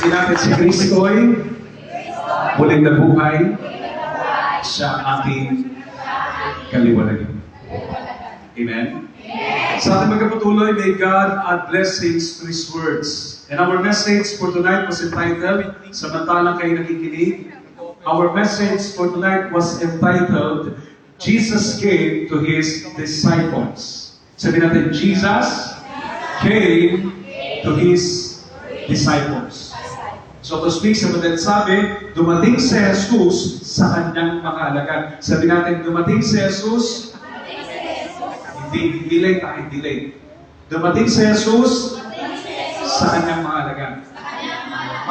Sabihin natin, si Kristo'y muling nabuhay, siya ang ating kaliwanagan. Amen? Sa ating magkapatuloy, may God add blessings to His words. And our message for tonight was entitled, Samantalang kayo nakikinig. Our message for tonight was entitled, Jesus came to His disciples. Sabihin natin, Jesus came to His disciples. So to speak, sa madaling sabi, dumating si Jesus sa kanyang mga alagad. Sabi natin, dumating si Jesus, hindi late. Dumating si Jesus sa kanyang mga alagad.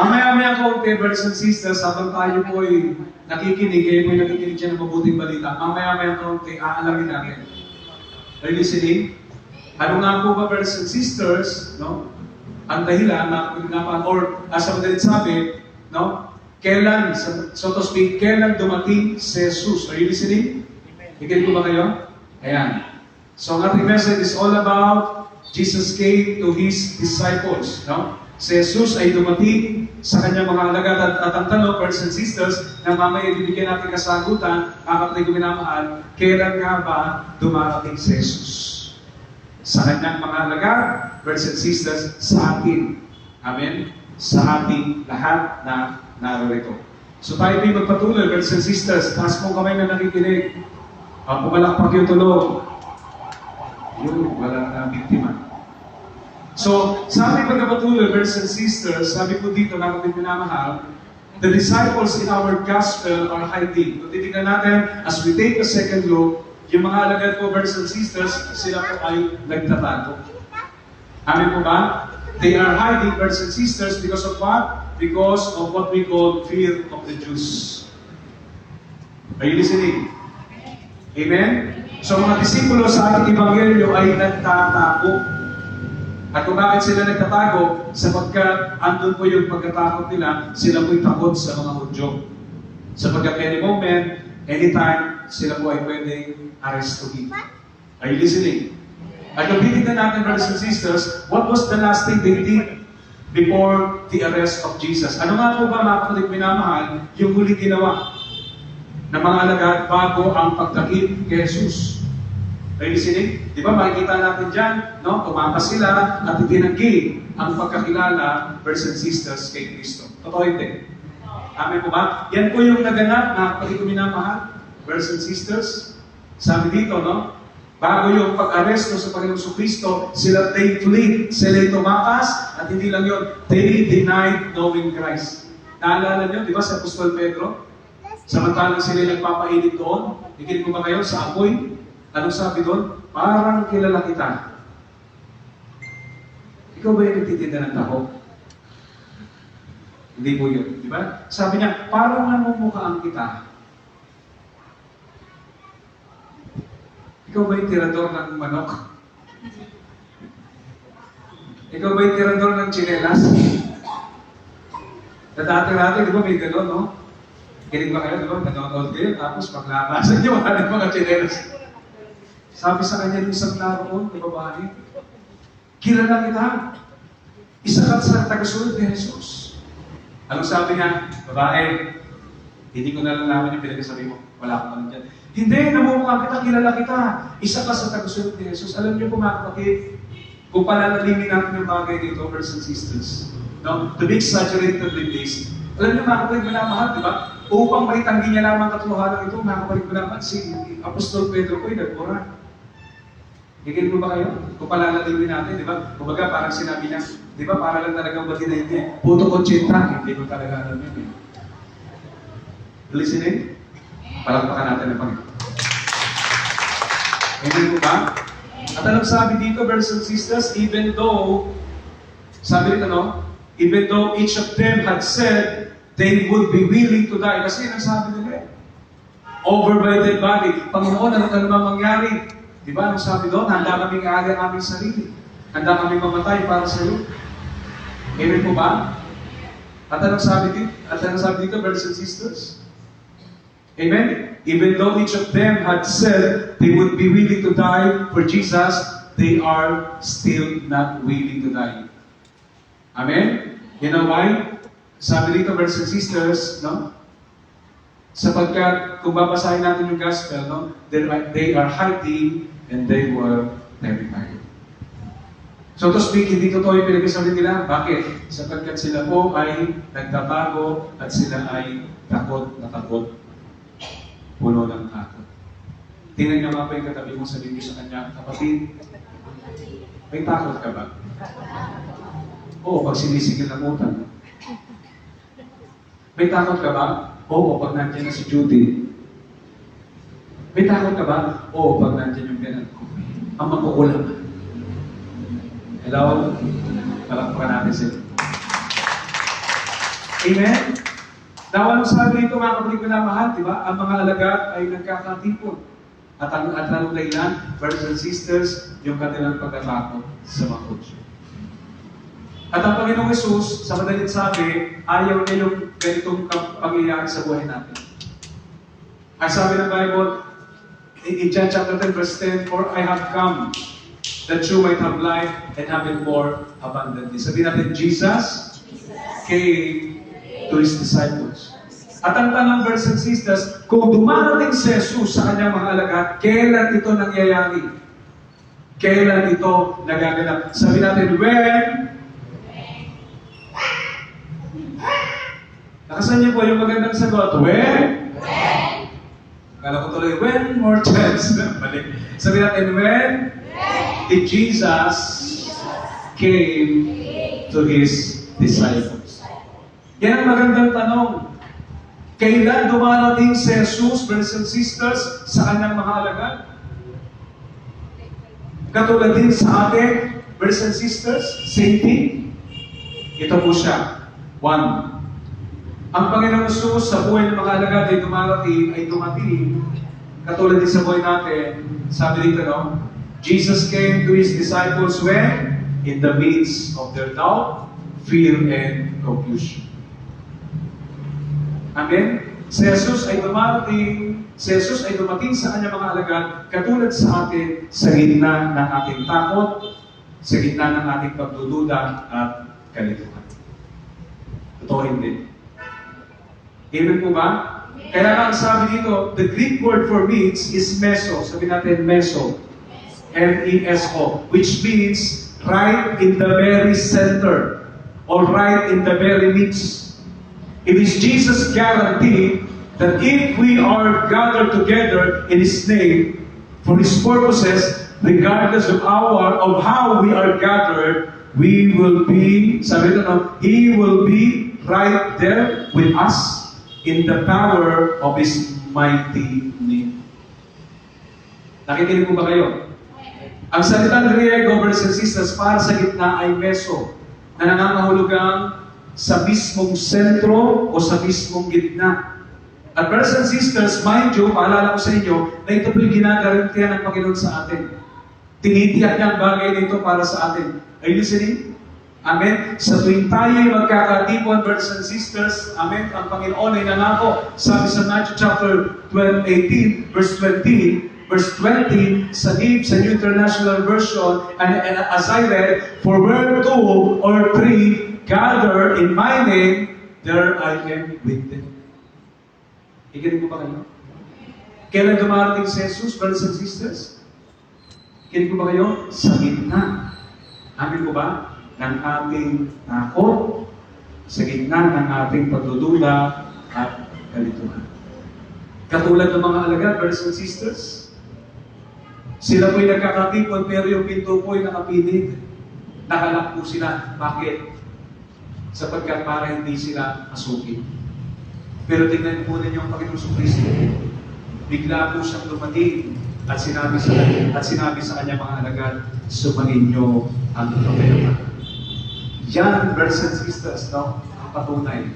Mamaya-maya kaunti, brothers and sisters, habang tayo po'y nakikinig, kayo po'y nakikinig siya ng mabuting balita, mamaya-maya kaunti, aalamin natin. Are you listening? Ano nga po ba, brothers and sisters, no? Ang dahilan na pinapan, or sa madaling sabi, no? Kailan, so to speak, kailan dumating si Jesus? Are you listening? Ikinig ko ba kayo? Ayan. So ang ating message is all about Jesus came to His disciples, no? Si Jesus ay dumating sa kanyang mga alagad at ang tanong, brothers and sisters, na mamaya ibibigyan natin kasagutan, ang kapatid ko minamahal, kailan nga ba dumarating si Jesus? Sa kanyang mga alagad, brothers and sisters, sa atin. Amen? Sa ating lahat na narito. So tayo ay magpatuloy, brothers and sisters, taas mong kamay na nakikinig. Pumalakpak yung tulog. Yun, wala na biktima. So, sa ating pagkapatuloy, brothers and sisters, sabi ko dito, nakapit minamahal, the disciples in our gospel are hiding. Kung titignan natin, as we take a second look, yung mga alagad po, brothers and sisters, sila po ay nagtatago. Amin po ba? They are hiding, brothers and sisters, because of what? Because of what we call fear of the Jews. Are you listening? Amen? So, mga disipulo sa ating Ebanghelyo ay nagtatago. At kung bakit sila nagtatago, sapagkat andun po yung pagkatakot nila, sila po'y takot sa mga Hudyo. Sapagkat any moment, anytime, sila po ay pwedeng arrestuhin. Are you listening? At kung titignan natin, brothers and sisters, what was the last thing they did before the arrest of Jesus? Ano nga po ba, mga kapatid minamahal, yung huli ginawa ng mga alagad bago ang pagtakip kay Jesus? Are you listening? Di ba makikita natin dyan, no? Tumakas sila at itinanggi ang pagkakilala, brothers and sisters, kay Kristo. Totoo hindi? Amen po ba? Yan po yung naganap na kapatid ko minamahal, brothers and sisters. Sabi dito, no? Bago yung pag-aresto sa Panginoong Kristo, sila they fled, sila tumakas, at hindi lang yun, they denied knowing Christ. Naalala nyo, di ba sa Apostol Pedro? Samantalang sila nagpapainit doon, ikinig ko ba kayo sa apoy? Anong sabi doon? Parang kilala kita. Ikaw ba yung nagtitinda ng taho? Hindi po yun. Di ba? Sabi niya, parang namumukhaan kita. Ikaw ba yung tirador ng manok? Ikaw ba yung tirador ng tsinelas? Dati-dati, di ba may gano'n, no? Kinig ba kayo, di ba? Nanonood kayo, tapos paglabasan niyo, wala ng mga tsinelas. Sabi sa kanya yung isang naroon, na babae, kilala kita. Isa ka sa tagasunod ni Jesus. Anong sabi niya? Babae, hindi ko nalalaman yung pinagsasabi mo. Wala akong alam dyan. Hindi, namumukha kita, kilala kita. Isa ka sa tagasunod ni Jesus. Alam niyo po mga kapatid, kung palalalimin natin yung bagay dito, brothers and sisters, no? To be exaggerated with this, alam niyo mga kapatid, manamahal, di ba? Upang maitanggi niya lamang katotohanan ito, mga kapatid, manamahal, si Apostol Pedro ko ay nagmura. Higil mo ba kayo? Kung palalalimin natin, di ba? Kumbaga, parang sinabi niya, di ba, para lang talagang batinayin niya. Puto konsinta, hindi ko talaga alam yun. Listening? Palakpakan natin ang Panginoon. Hindi mo ba? At anong sabi dito, brothers and sisters, even though, sabi dito, no? Even though each of them had said they would be willing to die. Kasi ang sabi nila, over by dead body. Panginoon, ano ka naman mangyari? Diba, anong sabi doon? Handa kaming aaga ang aming sarili. Handa kaming mamatay para sa iyo. Amen po ba? At anong sabi dito? Brothers and sisters? Amen? Even though each of them had said they would be willing to die for Jesus, they are still not willing to die. Amen? You know why? Sabi dito, brothers and sisters, no? Sapagkat, kung babasahin natin yung gospel, no? They are hiding and they were terrified. So to speak, hindi totoo yung pinagsasabi nila. Bakit? Sapagkat sila po ay nagtatago at sila ay takot na takot. Puno ng takot. Tingnan niyo nga po yung katabi mo, sabihin niyo sa kanya, kapatid, may takot ka ba? Oo, pag sinisigil ng utang. May takot ka ba? Oo, pag nandiyan na si Judy. May takot ka ba? Oo, pag nandiyan yung ganun ko. Ang makukulam. Hello? Palakpakan natin sila. Amen? Now, anong sabi dito mga kapatid ko na mahal, di ba? Ang mga alagad ay nagkakatipon. At ang dahilan, brothers and sisters, yung kanilang pagkatakot sa mga kutso. At ang Panginoong Jesus, sa madalit sabi, ayaw niya yung ganitong pangyayari sa buhay natin. Ang sabi ng Bible, in John chapter 10, verse 10, "For I have come, that you might have life and have it more abundantly." Sabi natin, Jesus came to His disciples. At ang tanong, brothers and sisters, kung dumarating si Jesus sa kanyang mga alagad, kailan ito nangyayari? Kailan ito nagaganap? Sabi natin, when? Nakasan niyo po yung magandang sagot. When? Kala ko tuloy, when more times? Balik. Sabi natin, when? Did Jesus came to His disciples? Yan ang magandang tanong. Kailan dumarating si Jesus, brothers and sisters, sa kanyang mga alagad? Katulad din sa atin, brothers and sisters, same thing. Ito po siya. One. Ang Panginoong Jesus sa buhay ng mga alagad ay dumating, katulad din sa buhay natin, sabi dito, no? Jesus came to His disciples when? In the midst of their doubt, fear, and confusion. Amen? Si Jesus ay dumating sa kanyang mga alagad, katulad sa atin, sa gitna ng ating takot, sa gitna ng ating pagdududa at kalituhan. Totoo hindi. Amen po ba? Kaya nga ang sabi dito, the Greek word for means is meso. Sabi natin meso. M-E-S-O. Which means right in the very center. Or right in the very midst. It is Jesus' guarantee that if we are gathered together in His name, for His purposes, regardless of how we are gathered, we will be, sabi ito, He will be right there with us in the power of His mighty name. Nakikinig po ba kayo? Ang salitang Griego, brothers and sisters, para sa gitna ay meso, na nangangahulugang sa mismong sentro o sa mismong gitna. At brothers and sisters, mind you, paalala ko sa inyo, na ito po'y ginagarantiyan ng Panginoon sa atin. Tinitiyak niya ang bagay nito para sa atin. Are you listening? Amen? Sa tuwing tayo'y magkakatipon, brothers and sisters, amen, ang Panginoon ay nangako. Sabi sa Matthew chapter 18, verse 20, sa New International Version, and as I read, "For where two or three gather in my name, there I am with them." Ikinig mo ba kayo? Kailan dumarating si Jesus, brothers and sisters? Ikinig mo ba kayo? Sa gitna. Amin ko ba? Ng ating takot, sa gitna ng ating pagdududa at kalituhan. Katulad ng mga alagad, brothers and sisters, sila po'y nagkakatipon pero yung pinto po'y nakapinig. Nakalak po sila. Bakit? Sapagkat para hindi sila masukin. Pero tingnan po ninyo ang Panginoong Kristo. Bigla po siyang dumating at sinabi sa kanya mga alagad, "Sumain niyo ang problema." Yan, brothers and sisters, no? Ang patunay.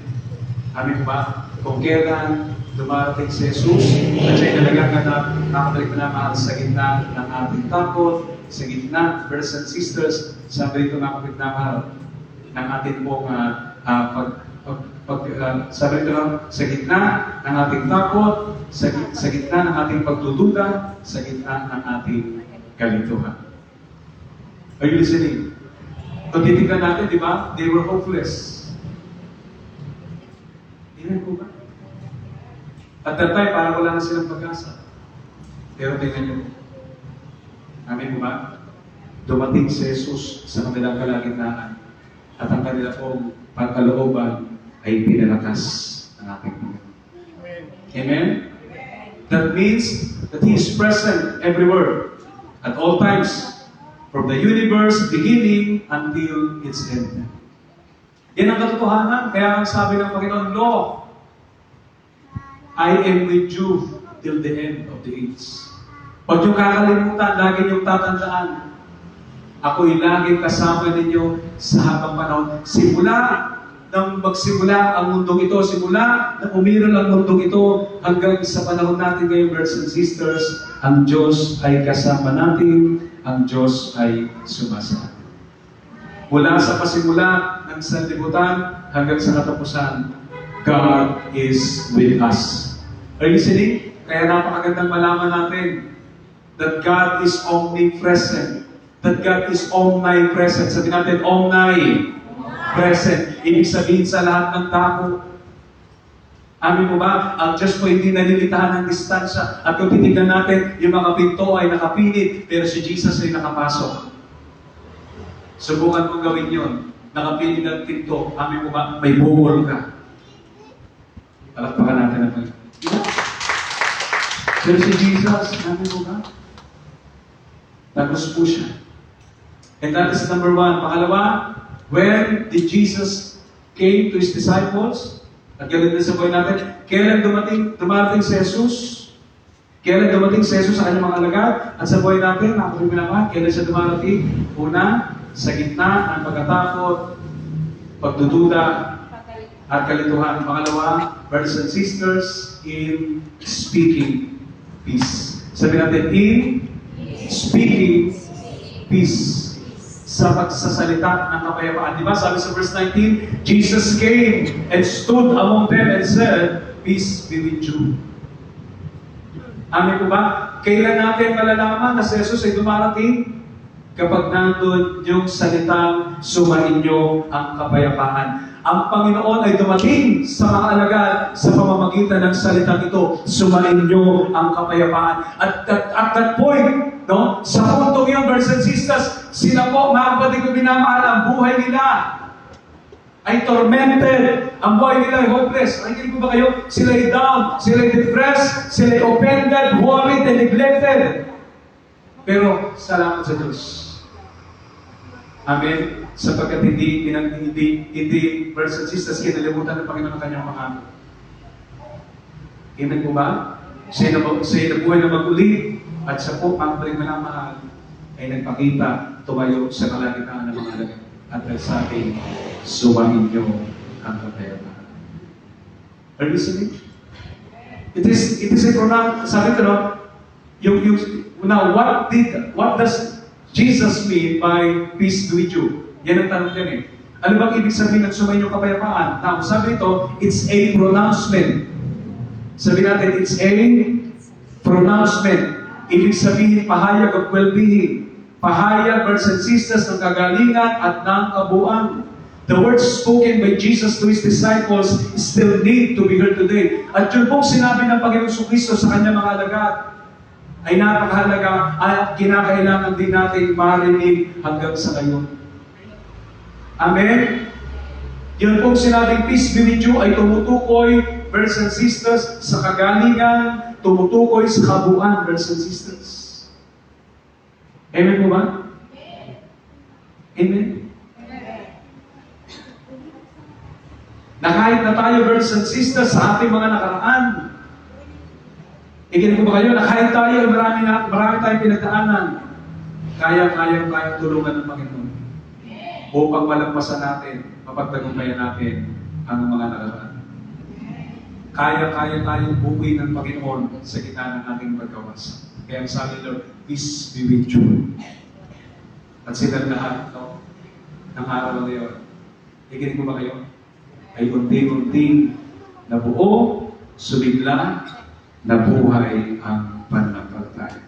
Amin ba? Kung kailan dumarating si Jesus, at siya'y nalaganap, nakabalik mo na mahal sa gitna ng ating takot, sa gitna, brothers and sisters, sabi rito nakabalik na mahal ng ating pong sabi rito sa gitna ng ating takot, sa gitna ng ating pagdududa, sa gitna ng ating kalituhan. Are you listening? Kung titignan natin, di ba? They were hopeless. Amen po ba? At that time, parang wala na silang pag-asa. Pero tingnan niyo. Amen po ba? Dumating si Jesus sa kanilang kalagitnaan at ang kanila pong pagkalooban ay pinalakas ng ating Panginoon. Amen? That means that He is present everywhere, at all times, from the universe beginning until its end. Yan ang katotohanan. Kaya ang sabi ng Panginoon, Lo, I am with you till the end of the age. Huwag niyong kakalimutan, lagi niyong tatandaan, ako'y laging kasama ninyo sa habang panahon. Simula nang magsimula ang mundong ito, simula nang umiral ang mundong ito, hanggang sa panahon natin ngayon, brothers and sisters, ang Diyos ay kasama natin, ang Diyos ay sumasama. Mula sa pasimula ng sanlibutan hanggang sa katapusan, God is with us. Are you listening? Kaya napakagandang malaman natin that God is omnipresent. That God is omnipresent. Sabi natin, omnipresent. Ibig sabihin sa lahat ng tao. Amin mo ba? Ang Diyos po hindi nalilitahan ng distansya. At kung titignan natin, yung mga pinto ay nakapilit, pero si Jesus ay nakapasok. Subukan mong gawin yun. Nakapilit ang pinto. Amin mo ba? May bukol ka. Palakpakan natin ang Panginoon. Pero si Jesus, amin mo ba? Tagos po siya. And that is number one. Pangalawa, when did Jesus came to His disciples? At ganun din sa buhay natin. Kailan dumating si Jesus? Kailan dumating si Jesus sa kanyang mga alagad? At sa buhay natin, nakapagin naman, kailan siya dumarating? Una, sa gitna ng pagkatakot, pagdududa, at kalituhan. Pangalawa, brothers and sisters, in speaking peace. Sabi natin, in speaking peace. Sa pagsasalita ng kapayapaan. Diba? Sabi sa verse 19, Jesus came and stood among them and said, peace be with you. Amin po ba? Kailan natin malalaman na si Jesus ay dumarating? Kapag nandun yung salitang sumainyo ang kapayapaan. Ang Panginoon ay dumating sa mga alagad sa pamamagitan ng salitang ito, sumainyo ang kapayapaan. At that point, no, sa puntong yun, brothers and sisters, sila po, mga kapatid ko minamahal, ang buhay nila ay tormented. Ang buhay nila ay hopeless. Nakikinig po ba kayo? Sila ay down, sila ay depressed, sila ay offended, worried, and neglected. Pero, salamat sa Diyos. Amen? Sapagkat hindi, brothers and sisters, kinalimutan ng Panginoon ang kanyang mga anak. Amen po ba? Siya nabuhay na mag-uli, at siya po, ang minamahal, ay nagpakita, tumayo sa kalagitnaan ng mga alagad. At sabi, sumahin niyo ang kapayapaan. Are you listening? It is a pronoun, sabi ko, no? Now, what does Jesus mean by peace be with you? Yan ang tanong din eh. Ano bang ibig sabihin ng sumahin niyo kapayapaan? Now, sabi ito, it's a pronouncement. Sabi natin, it's a pronouncement. Ibig sabihin, pahayag of well-being. Pahayag, brothers and sisters, ng kagalingan at ng kabuuan. The words spoken by Jesus to His disciples still need to be heard today. At yun pong sinabi ng Panginoong Kristo sa kanyang mga alagad ay napakahalaga at kinakailangan din natin marinig hanggang sa ngayon. Amen? Yun pong sinabing peace be with you ay tumutukoy, brothers and sisters, sa kagalingan, tumutukoy sa kabuuan, brothers and sisters. Amen po ba? Amen? Na kahit na tayo, brothers and sisters, sa ating mga nakaraan, ikinig ko ba kayo na kahit tayo, marami tayong pinagdaanan, kaya-kayang tulungan ng Panginoon upang malagpasan natin, mapagtagumpayan natin ang mga nakaraan. Kaya-kaya tayong buuin ng Panginoon sa gitna ng ating pagkawasan. Kaya ang sabi ng Lord, peace be with you. At silang lahat ng araw na yun, ikinig ko ba kayo? Ay unti-unting nabuo, sumigla, nabuhay ang pananampalataya.